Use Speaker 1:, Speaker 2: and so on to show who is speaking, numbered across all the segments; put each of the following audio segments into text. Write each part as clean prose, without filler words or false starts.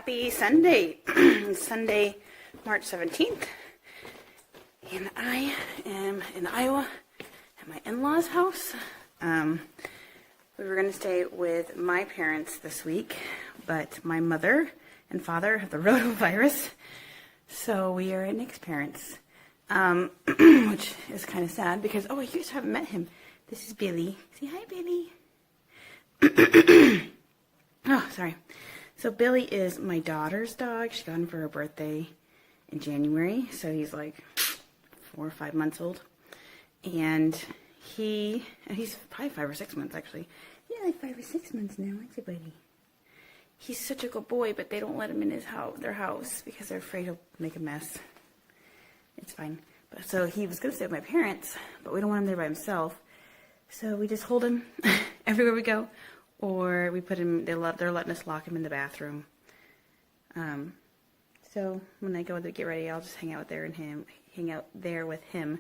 Speaker 1: Happy Sunday. Sunday, March 17th. And I am in Iowa at my in-laws' house. We were going to stay with my parents this week, but my mother and father have the rotavirus, so we are at Nick's parents, which is kind of sad because, oh, you guys haven't met him. This is Billy. Say hi, Billy. Oh, sorry. So Billy is my daughter's dog. She got him for her birthday in January, so he's like 4 or 5 months old. And he's probably 5 or 6 months, actually. Yeah, like 5 or 6 months now, aren't you, buddy? He's such a good boy, but they don't let him in their house because they're afraid he'll make a mess. It's fine. So he was going to stay with my parents, but we don't want him there by himself. So we just hold him everywhere we go, or we put him. They're letting us lock him in the bathroom. So when I go to get ready, I'll just hang out there with him.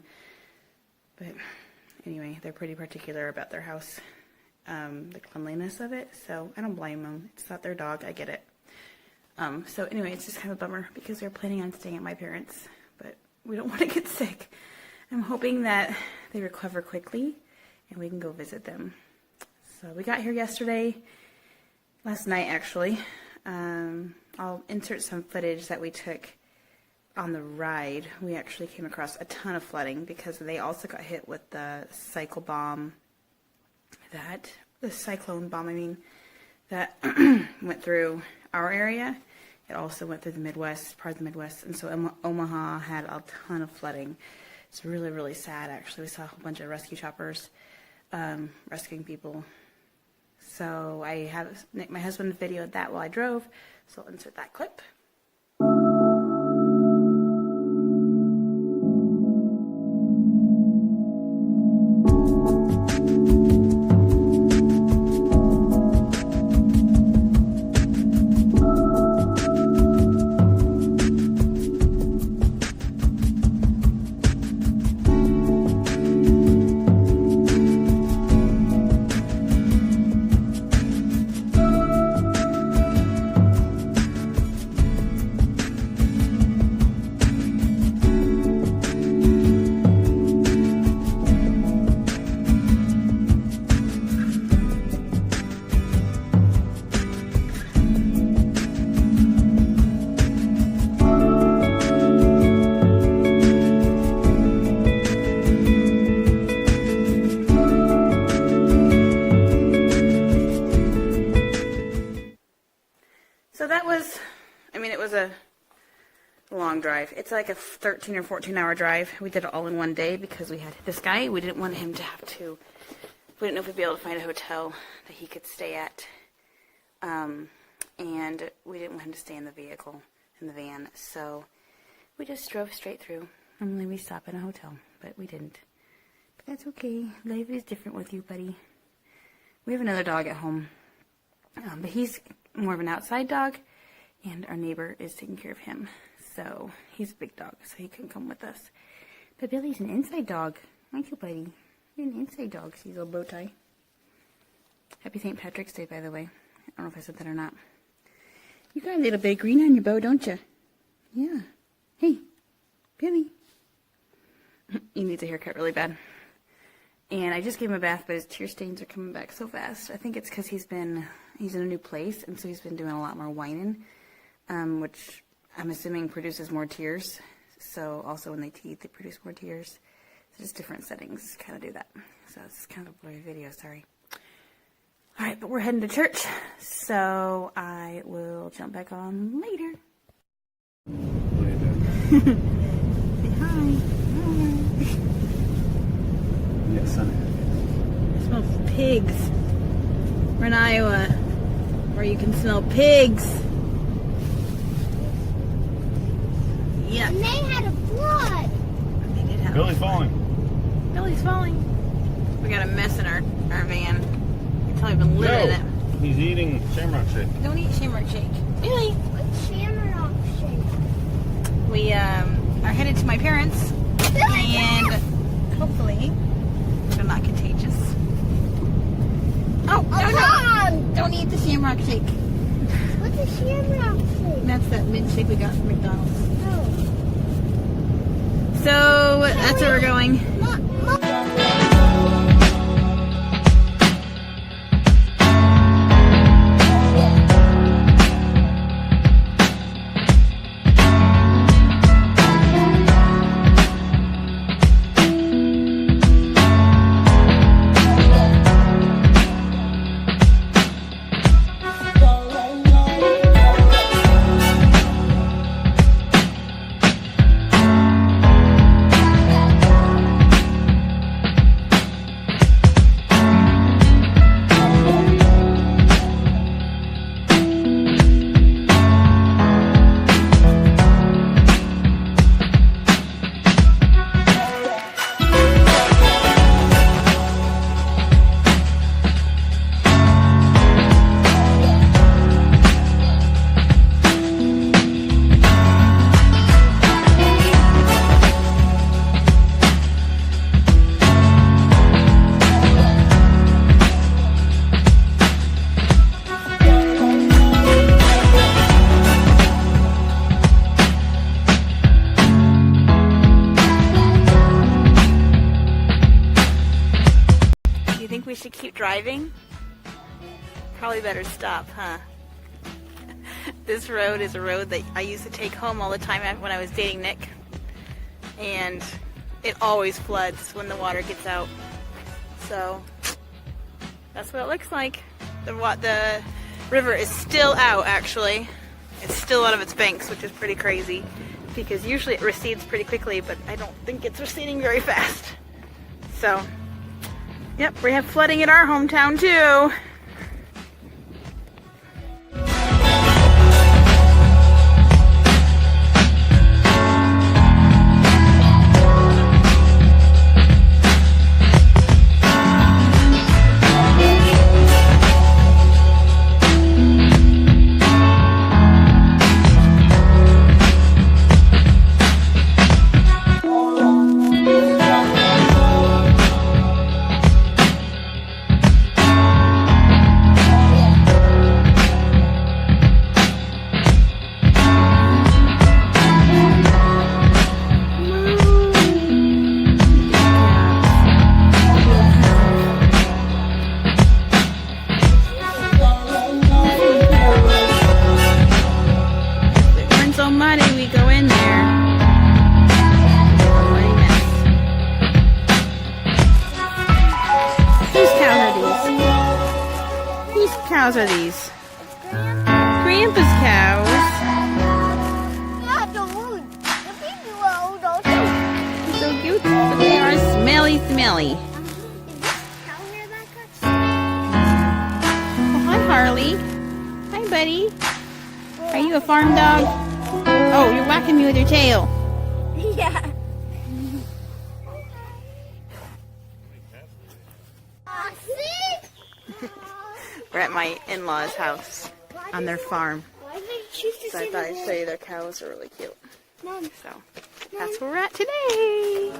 Speaker 1: But anyway, they're pretty particular about their house, the cleanliness of it. So I don't blame them. It's not their dog. I get it. So anyway, it's just kind of a bummer because they're planning on staying at my parents', but we don't want to get sick. I'm hoping that they recover quickly and we can go visit them. So we got here last night actually. I'll insert some footage that we took on the ride. We actually came across a ton of flooding because they also got hit with the cyclone bomb, that went through our area. It also went through the Midwest, part of the Midwest, and so Omaha had a ton of flooding. It's really, really sad, actually. We saw a whole bunch of rescue choppers rescuing people. So I have Nick, my husband, videoed that while I drove, so I'll insert that clip. So that was, it was a long drive. It's like a 13 or 14 hour drive. We did it all in one day because we had this guy. We didn't want him to we didn't know if we'd be able to find a hotel that he could stay at. And we didn't want him to stay in the van. So we just drove straight through. Normally we stop in a hotel, but we didn't. But that's okay. Life is different with you, buddy. We have another dog at home. But he's more of an outside dog, and our neighbor is taking care of him. So he's a big dog, so he couldn't come with us. But Billy's an inside dog. Aren't you, buddy? You're an inside dog. See his little bow tie. Happy St. Patrick's Day, by the way. I don't know if I said that or not. You got a little bit of green on your bow, don't you? Yeah. Hey, Billy. He needs a haircut really bad. And I just gave him a bath, but his tear stains are coming back so fast. I think it's because he's in a new place, and so he's been doing a lot more whining, which I'm assuming produces more tears. So also when they teeth, they produce more tears. So just different settings kind of do that. So it's kind of a blurry video, sorry. All right, but we're heading to church, so I will jump back on later. Say hi.
Speaker 2: Yes,
Speaker 1: It smells pigs. We're in Iowa, where you can smell pigs. Yeah.
Speaker 3: And they had a flood.
Speaker 1: They did have
Speaker 2: Billy's falling.
Speaker 1: Billy's falling. We got a mess in our van. You can tell we've been living in it.
Speaker 2: He's eating shamrock shake.
Speaker 1: Don't eat shamrock shake. Billy.
Speaker 3: What's shamrock shake?
Speaker 1: We are headed to my parents, and hopefully they're not contagious. Oh, no. Don't eat the shamrock shake.
Speaker 3: What's the shamrock shake?
Speaker 1: That's that mint shake we got from McDonald's.
Speaker 3: Oh.
Speaker 1: So that's where we're going. We should keep driving? Probably better stop, huh? This road is a road that I used to take home all the time when I was dating Nick. And it always floods when the water gets out. So that's what it looks like. The river is still out, actually. It's still out of its banks, which is pretty crazy. Because usually it recedes pretty quickly, but I don't think it's receding very fast. So yep, we have flooding in our hometown too. Cows are these? Grandpa's cows.
Speaker 3: Yeah, the wood. The big road also.
Speaker 1: So cute. But they are smelly.
Speaker 3: Is this cow here that
Speaker 1: Oh, hi, Harley. Hi, buddy. Are you a farm dog? Oh, you're whacking me with your tail.
Speaker 3: Yeah.
Speaker 1: We're at my in-laws' house on their farm.
Speaker 3: Why did they choose to
Speaker 1: So I
Speaker 3: say
Speaker 1: thought
Speaker 3: the
Speaker 1: I'd show you their cows are really cute.
Speaker 3: Mom,
Speaker 1: So that's where we're at today.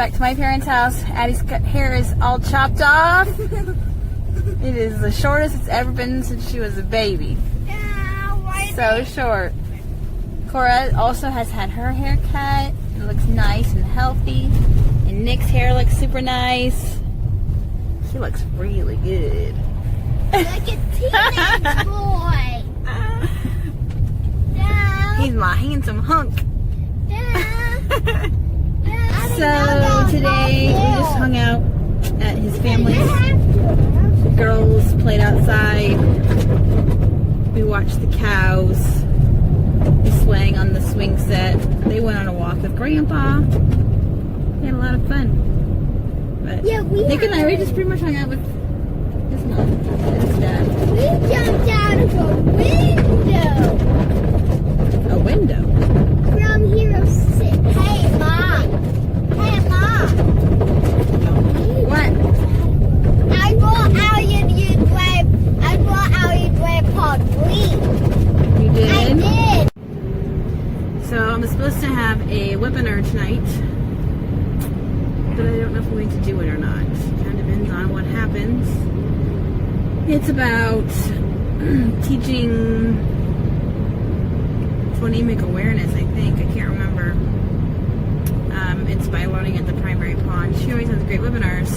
Speaker 1: back to my parents' house. Addie's hair is all chopped off. It is the shortest it's ever been since she was a baby. So short. Cora also has had her hair cut. It looks nice and healthy. And Nick's hair looks super nice. He looks really good.
Speaker 3: Like a teenage boy. Dad,
Speaker 1: He's my handsome hunk.
Speaker 3: Dad.
Speaker 1: So today we just hung out at his family's. The girls played outside. We watched the cows. We swang on the swing set. They went on a walk with Grandpa. We had a lot of fun. But
Speaker 3: Yeah,
Speaker 1: Nick and I, we just pretty much hung out with his mom and his dad.
Speaker 3: We jumped out of a window
Speaker 1: A window.
Speaker 3: from Hero 6. Hey, Mom. Hey, Mom.
Speaker 1: What?
Speaker 3: I brought out your grandpa green.
Speaker 1: You
Speaker 3: I
Speaker 1: did?
Speaker 3: did.
Speaker 1: So I'm supposed to have a webinar tonight, but I don't know if I'm going to do it or not. Kind of depends on what happens. It's about teaching phonemic awareness, I think. I can't remember. It's by learning at the primary pond. She always has great webinars,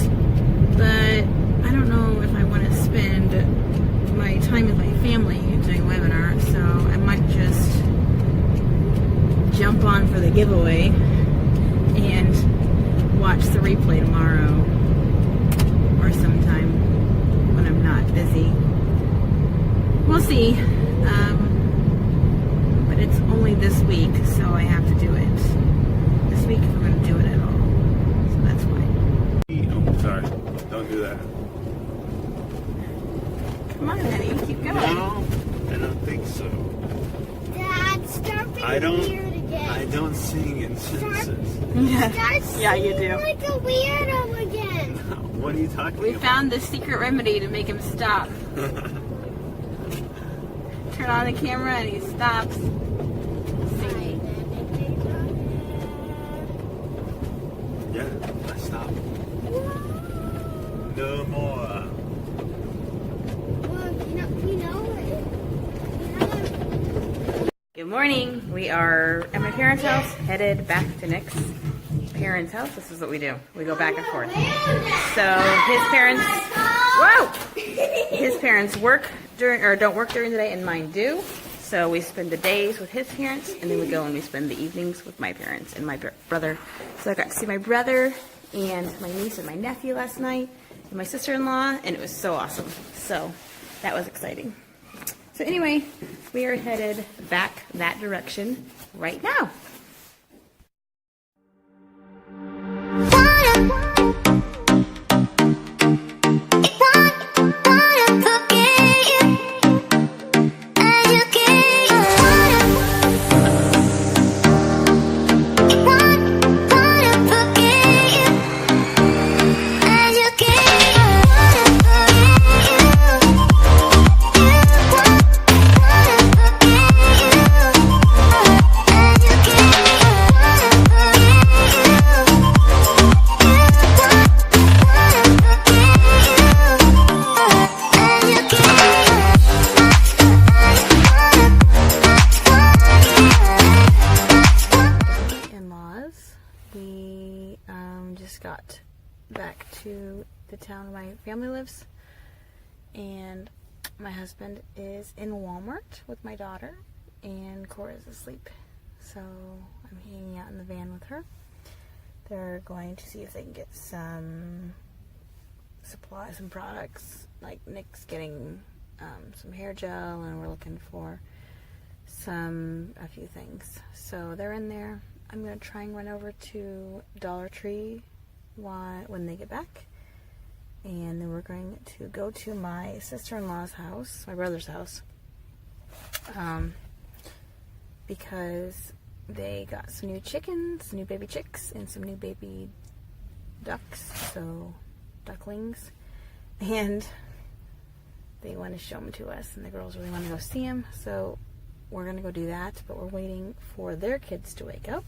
Speaker 1: but I don't know if I want to spend my time with my family doing a webinar, so I might just jump on for the giveaway and watch the replay tomorrow or sometime when I'm not busy. We'll see. But it's only this week, so I have to do it. This week if I'm going to do it at all. So that's why.
Speaker 2: Oh, sorry. Don't do that.
Speaker 1: Come on, honey. Keep going.
Speaker 2: No, I don't think so.
Speaker 3: Dad, start being
Speaker 2: I don't.
Speaker 3: weird again.
Speaker 2: I don't sing in sentences.
Speaker 3: Start
Speaker 1: Yeah, you
Speaker 3: singing
Speaker 1: do.
Speaker 3: like a weirdo again.
Speaker 2: What are you talking
Speaker 1: We
Speaker 2: about?
Speaker 1: found the secret remedy to make him stop. Turn on the camera and he stops singing.
Speaker 2: Yeah, I stopped. No more.
Speaker 3: Well, we know it.
Speaker 1: Good morning. We are at my parents' house, headed back to Nick's parents' house. This is what we do. We go back and forth. So his parents, his parents work during, or don't work during the day, and mine do. So we spend the days with his parents, and then we go and we spend the evenings with my parents and my brother. So I got to see my brother and my niece and my nephew last night, and my sister-in-law, and it was so awesome. So that was exciting. So anyway, we are headed back that direction right now. Got back to the town where my family lives, and my husband is in Walmart with my daughter, and Cora's asleep, so I'm hanging out in the van with her. They're going to see if they can get some supplies and products, like Nick's getting some hair gel, and we're looking for a few things, so they're in there. I'm going to try and run over to Dollar Tree when they get back, and then we're going to go to my sister-in-law's house, my brother's house, because they got some new chickens, new baby chicks, and some new baby ducks, so ducklings, and they want to show them to us, and the girls really want to go see them, so we're going to go do that, but we're waiting for their kids to wake up,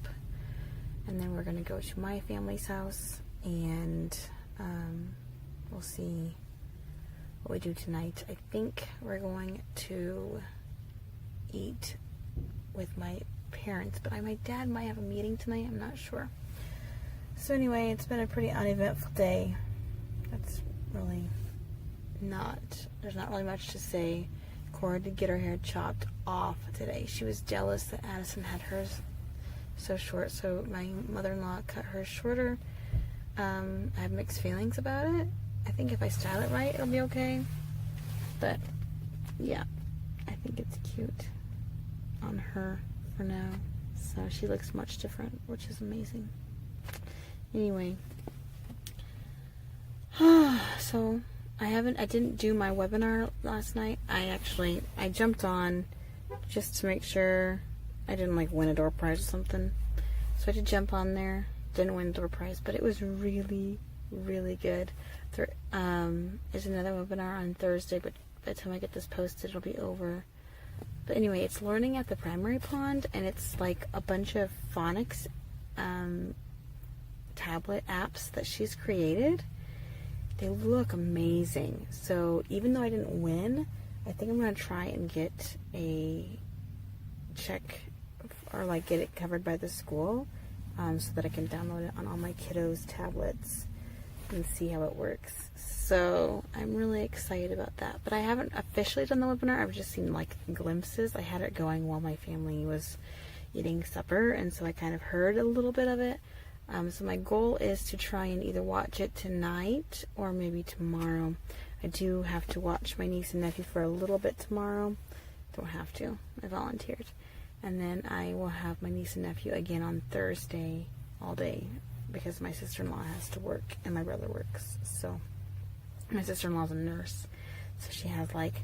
Speaker 1: and then we're gonna go to my family's house, and we'll see what we do tonight. I think we're going to eat with my parents, but my dad might have a meeting tonight. I'm not sure. So anyway, it's been a pretty uneventful day. That's really there's not really much to say. Cora did get her hair chopped off today. She was jealous that Addison had hers so short, so my mother-in-law cut hers shorter. I have mixed feelings about it. I think if I style it right, it'll be okay. But yeah, I think it's cute on her for now. So she looks much different, which is amazing. Anyway, so I didn't do my webinar last night. I jumped on just to make sure I didn't like win a door prize or something. So I did jump on there. Didn't win a door prize, but it was really, really good. There's another webinar on Thursday, but by the time I get this posted, it'll be over. But anyway, it's learning at the primary pond, and it's like a bunch of phonics tablet apps that she's created. They look amazing. So even though I didn't win, I think I'm going to try and get a check or like get it covered by the school so that I can download it on all my kiddos' tablets and see how it works. So I'm really excited about that. But I haven't officially done the webinar. I've just seen like glimpses. I had it going while my family was eating supper, and so I kind of heard a little bit of it. So my goal is to try and either watch it tonight or maybe tomorrow. I do have to watch my niece and nephew for a little bit tomorrow. Don't have to. I volunteered. And then I will have my niece and nephew again on Thursday all day because my sister-in-law has to work and my brother works. So my sister-in-law's a nurse. So she has like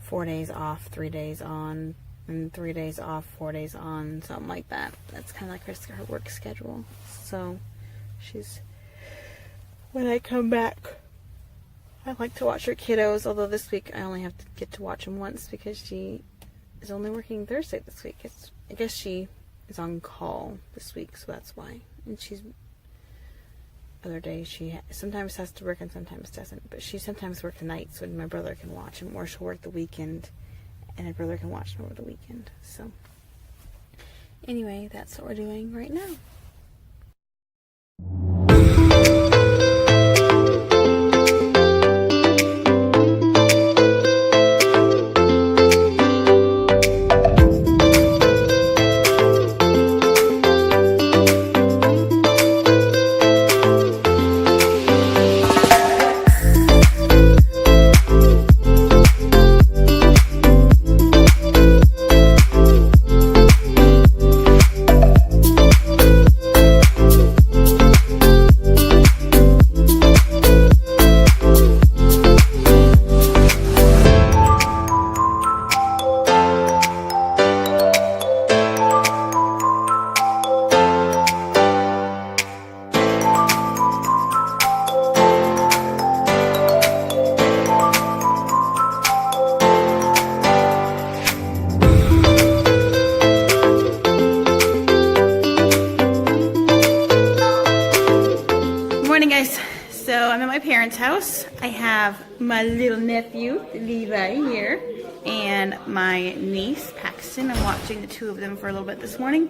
Speaker 1: 4 days off, 3 days on, and 3 days off, 4 days on, something like that. That's kind of like her work schedule. So when I come back, I like to watch her kiddos, although this week I only have to get to watch them once because she is only working Thursday this week. I guess she is on call this week, so that's why. And other days she sometimes has to work and sometimes doesn't, but she sometimes works nights when my brother can watch him, or she'll work the weekend and my brother can watch him over the weekend. So anyway, that's what we're doing right now. House. I have my little nephew Levi here and my niece Paxton. I'm watching the two of them for a little bit this morning.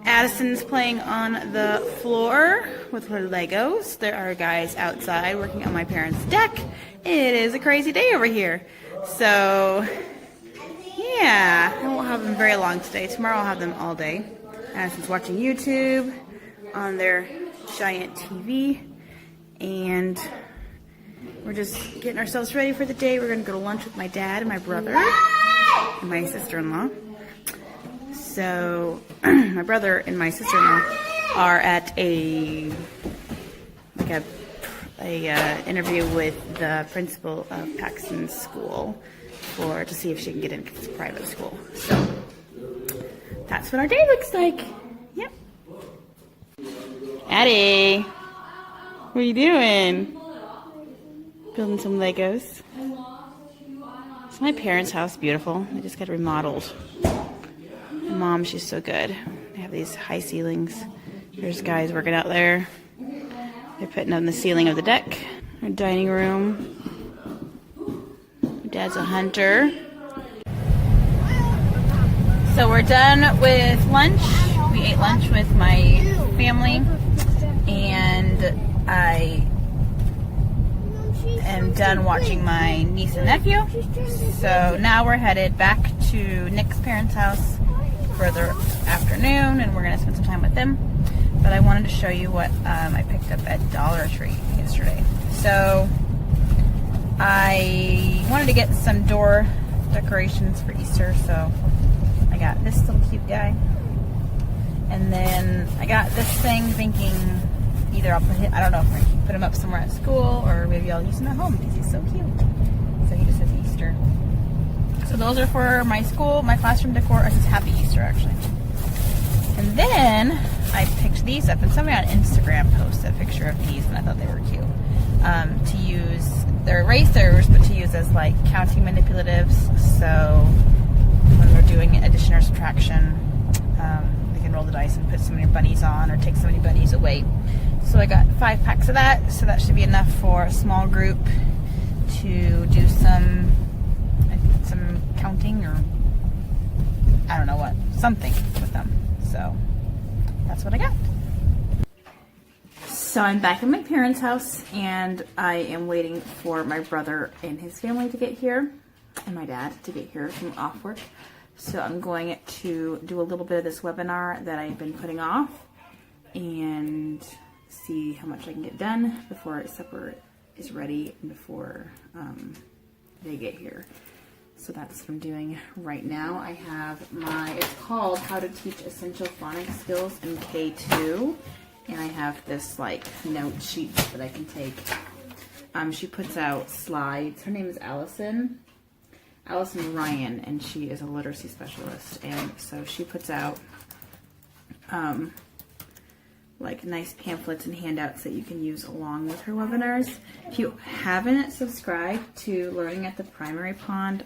Speaker 1: Addison's playing on the floor with her Legos. There are guys outside working on my parents' deck. It is a crazy day over here. So yeah, I won't have them very long today. Tomorrow I'll have them all day. Addison's watching YouTube on their giant TV, and we're just getting ourselves ready for the day. We're going to go to lunch with my dad and my brother and my sister-in-law. So my brother and my sister-in-law are at a interview with the principal of Paxton's school to see if she can get in because it's a private school. So that's what our day looks like. Yep. Addie, what are you doing? Building some Legos. Is my parents' house beautiful? They just got remodeled. My mom, she's so good. They have these high ceilings. There's guys working out there. They're putting on the ceiling of the deck. Our dining room. My dad's a hunter. So we're done with lunch. We ate lunch with my family, and I am done watching my niece and nephew. So now we're headed back to Nick's parents' house for the afternoon, and we're going to spend some time with them. But I wanted to show you what I picked up at Dollar Tree yesterday. So I wanted to get some door decorations for Easter, so I got this little cute guy. And then I got this thing thinking either I'll put him, I don't know if I can put him up somewhere at school or maybe I'll use him at home because he's so cute. So he just says Easter. So those are for my school, my classroom decor. It says Happy Easter actually. And then I picked these up, and somebody on Instagram posted a picture of these and I thought they were cute. To use, they're erasers, but to use as like counting manipulatives. So when we're doing addition or subtraction, we can roll the dice and put so many bunnies on or take so many bunnies away. So I got 5 packs of that, so that should be enough for a small group to do some counting or I don't know what, something with them. So that's what I got. So I'm back at my parents' house, and I am waiting for my brother and his family to get here, and my dad to get here from off work. So I'm going to do a little bit of this webinar that I've been putting off and see how much I can get done before supper is ready and before they get here. So that's what I'm doing right now. I have it's called How to Teach Essential Phonics Skills in K2. And I have this like note sheet that I can take. She puts out slides. Her name is Allison Ryan, and she is a literacy specialist. And so she puts out like nice pamphlets and handouts that you can use along with her webinars. If you haven't subscribed to Learning at the Primary Pond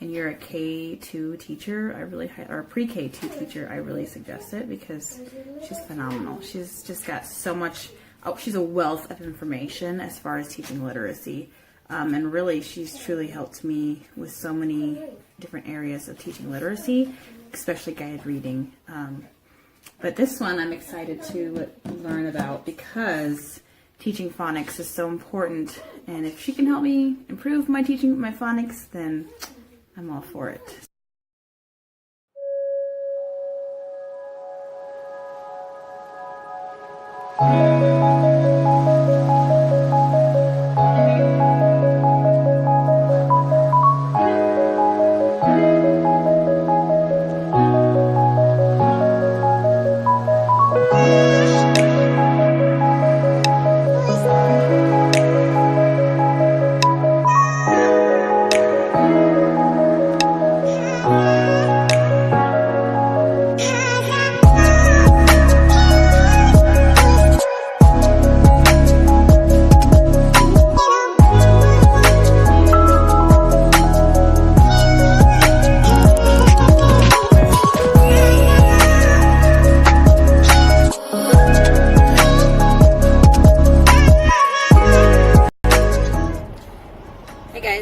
Speaker 1: and you're a K2 teacher, or pre-K2 teacher, I really suggest it because she's phenomenal. She's just got so much, she's a wealth of information as far as teaching literacy. And really, she's truly helped me with so many different areas of teaching literacy, especially guided reading. But this one I'm excited to learn about because teaching phonics is so important. And if she can help me improve my teaching my phonics, then I'm all for it.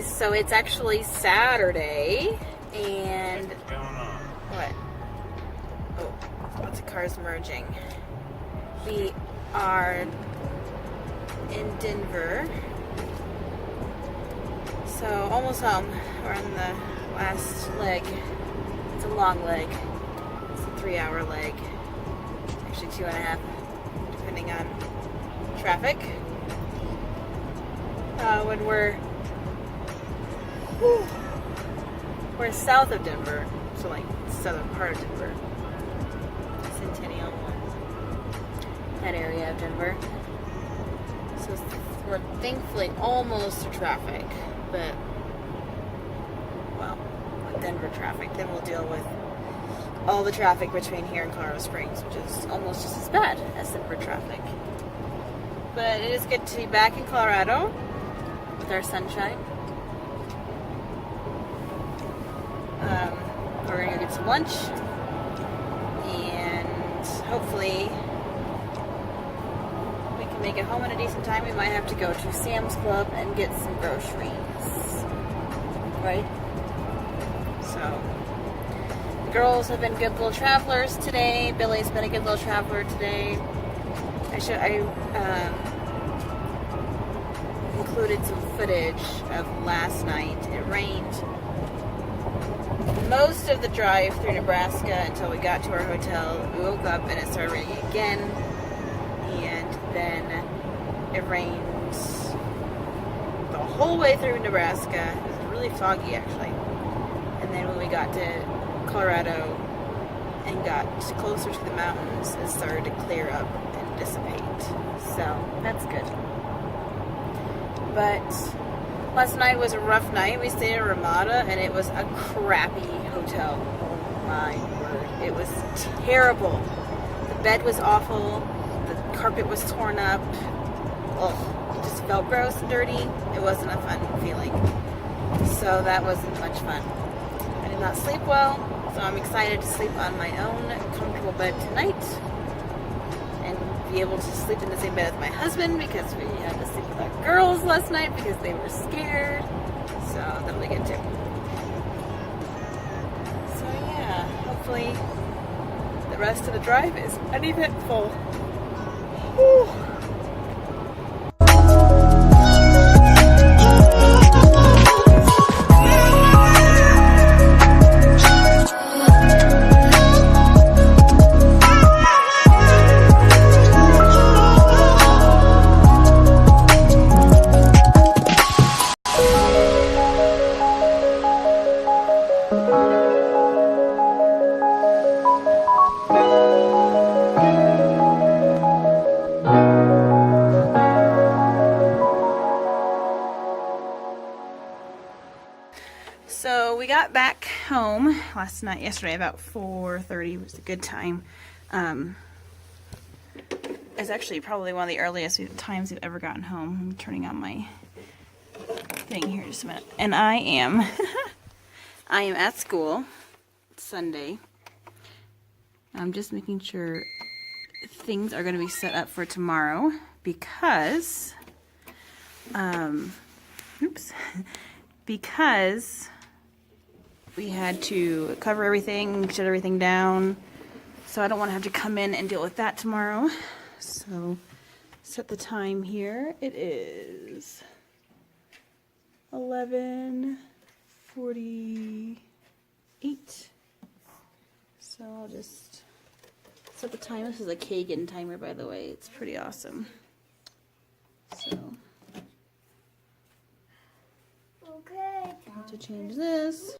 Speaker 1: So it's actually Saturday, and
Speaker 2: What's going on?
Speaker 1: what? Oh, lots of cars merging. We are in Denver, so almost home. We're on the last leg. It's a long leg. It's a 3-hour leg. Actually 2.5, depending on traffic. When we're south of Denver, so like southern part of Denver, Centennial, that area of Denver. So we're thankfully almost to traffic, but well, with Denver traffic, then we'll deal with all the traffic between here and Colorado Springs, which is almost just as bad as Denver traffic. But it is good to be back in Colorado with our sunshine. We're gonna go get some lunch and hopefully make it home in a decent time, we might have to go to Sam's Club and get some groceries. Right? So, the girls have been good little travelers today. Billy's been a good little traveler today. I included some footage of last night. It rained most of the drive through Nebraska until we got to our hotel. We woke up and it started raining again, and then it rained the whole way through Nebraska. It was really foggy actually. And then when we got to Colorado and got closer to the mountains, it started to clear up and dissipate. So that's good. But last night was a rough night. We stayed in Ramada and it was a crappy hotel. Oh my word. It was terrible. The bed was awful. The carpet was torn up. Ugh. It just felt gross and dirty. It wasn't a fun feeling. So that wasn't much fun. I did not sleep well, so I'm excited to sleep on my own comfortable bed tonight and be able to sleep in the same bed as my husband because we had to sleep with our girls last night because they were scared. So that'll be good too. So yeah, hopefully the rest of the drive is uneventful. Whew. So we got back home yesterday about 4:30. It was a good time. It's actually probably one of the earliest times we've ever gotten home. I'm turning on my thing here just a minute. And I am at school. It's Sunday. I'm just making sure things are going to be set up for tomorrow because, because we had to cover everything, shut everything down, so I don't want to have to come in and deal with that tomorrow. So, set the time here. It is 11:48. So I'll just set the time. This is a Kagan timer, by the way. It's pretty awesome. So,
Speaker 3: Okay.
Speaker 1: to change this.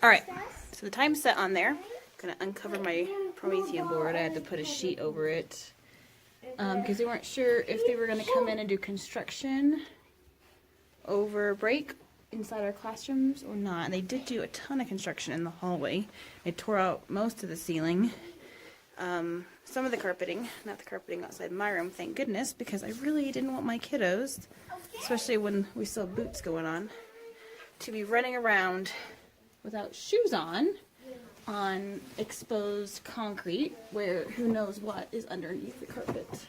Speaker 1: Alright, so the time's set on there. I'm going to uncover my Promethean board. I had to put a sheet over it because they weren't sure if they were going to come in and do construction over break inside our classrooms or not. And they did do a ton of construction in the hallway. They tore out most of the ceiling. Some of the carpeting, not the carpeting outside my room, thank goodness, because I really didn't want my kiddos, especially when we still have boots going on, to be running around without shoes on exposed concrete where who knows what is underneath the carpet.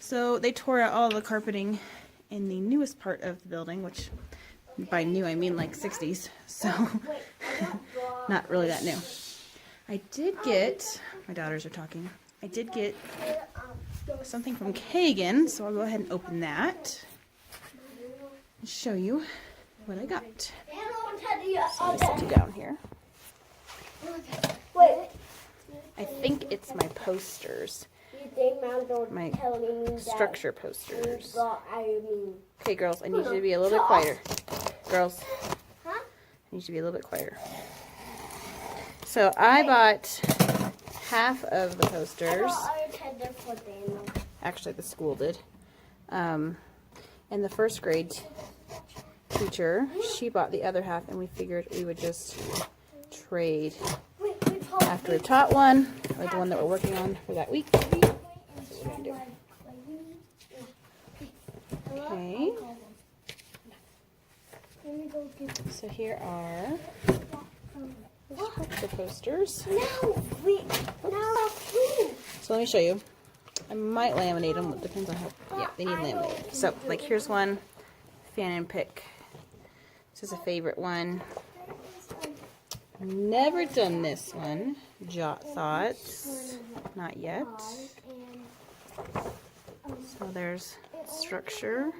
Speaker 1: So they tore out all the carpeting in the newest part of the building, which by new I mean like 60s, so not really that new. I did get, my daughters are talking, I did get something from Kagan, so I'll go ahead and open that and show you what I got. So I'm going to set you down here.
Speaker 3: Wait.
Speaker 1: I think it's my posters. My structure posters. Okay, girls, I need you to be a little bit quieter. Girls, I need you to be a little bit quieter. So I bought half of the posters. Actually, the school did. And the first grade teacher, she bought the other half, and we figured we would just trade after we taught one, like the one that we're working on for that week. That's what we're gonna do. Okay. So here are the posters. So let me show you. I I might laminate them. It depends on how. Yeah, they need laminated. So, like, here's one. Fan and pick. This is a favorite one. Never done this one. Jot thoughts. Not yet. So there's structure.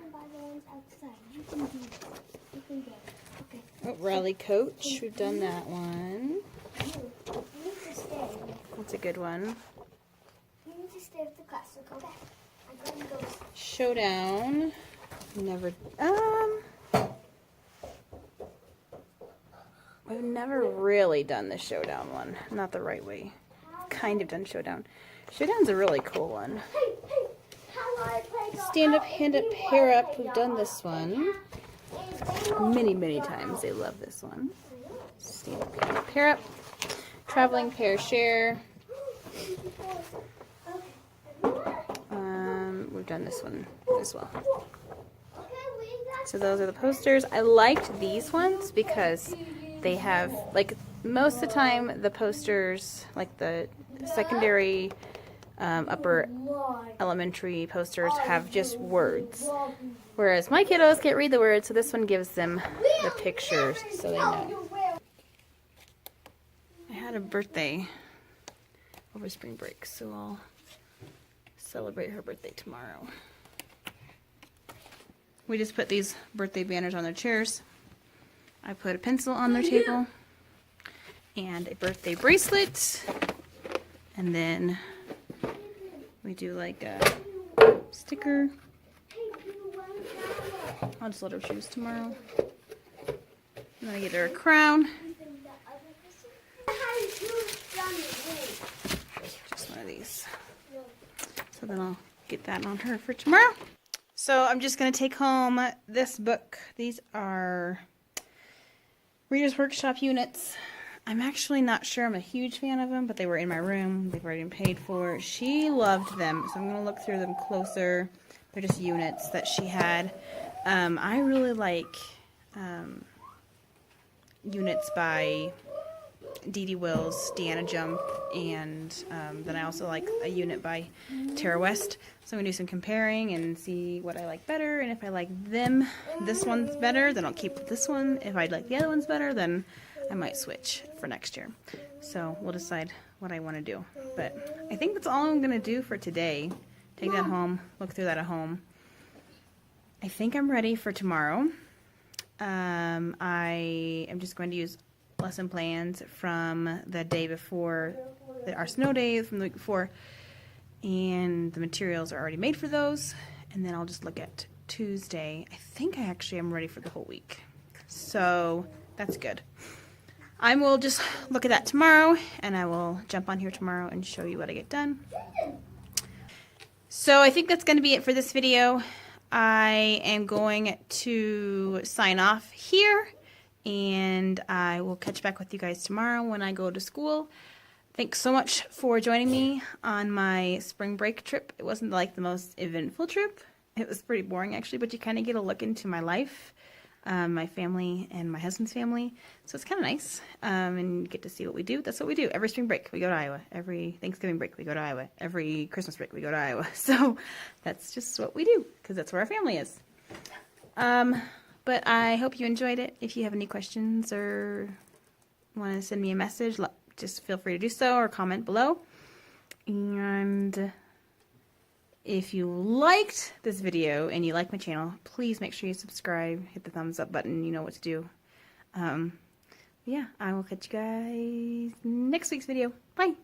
Speaker 1: Oh, rally coach. We've done that one. That's a good one. Showdown. Never. I've never really done the showdown one. Not the right way. Kind of done showdown. Showdown's a really cool one. Stand up, hand up, pair up. We've done this one many times. They love this one. Stand up, hand up, pair up. Traveling pair share. We've done this one as well. So those are the posters. I liked these ones because they have, like, most of the time the posters, like the secondary, upper elementary posters have just words. Whereas my kiddos can't read the words, so this one gives them the pictures so they know. I had a birthday over spring break, so I'll celebrate her birthday tomorrow. We just put these birthday banners on their chairs. I put a pencil on their table and a birthday bracelet, and then we do like a sticker. I'll just let her choose tomorrow. And then I get her a crown. Just one of these. So then I'll get that on her for tomorrow. So I'm just going to take home this book. These are Reader's Workshop units. I'm actually not sure I'm a huge fan of them, but they were in my room. They've already been paid for. She loved them, so I'm going to look through them closer. They're just units that she had. I really like units by Dee Wills, Deanna Jump, and then I also like a unit by Tara West. So I'm going to do some comparing and see what I like better, and if I like this one's better, then I'll keep this one. If I like the other one's better, then I might switch for next year. So we'll decide what I want to do. But I think that's all I'm going to do for today. Take that home, look through that at home. I think I'm ready for tomorrow. I am just going to use lesson plans from the day before, our snow days from the week before, and the materials are already made for those, and then I'll just look at Tuesday. I think I actually am ready for the whole week, so that's good. I will just look at that tomorrow, and I will jump on here tomorrow and show you what I get done. So I think that's going to be it for this video. I am going to sign off here, and I will catch back with you guys tomorrow when I go to school. Thanks so much for joining me on my spring break trip. It wasn't like the most eventful trip. It was pretty boring actually, but you kind of get a look into my life, my family and my husband's family. So it's kind of nice, and you get to see what we do. That's what we do. Every spring break we go to Iowa. Every Thanksgiving break we go to Iowa. Every Christmas break we go to Iowa. So that's just what we do because that's where our family is. But I hope you enjoyed it. If you have any questions or want to send me a message, just feel free to do so or comment below. And if you liked this video and you like my channel, please make sure you subscribe, hit the thumbs up button, you know what to do. Yeah, I will catch you guys next week's video. Bye!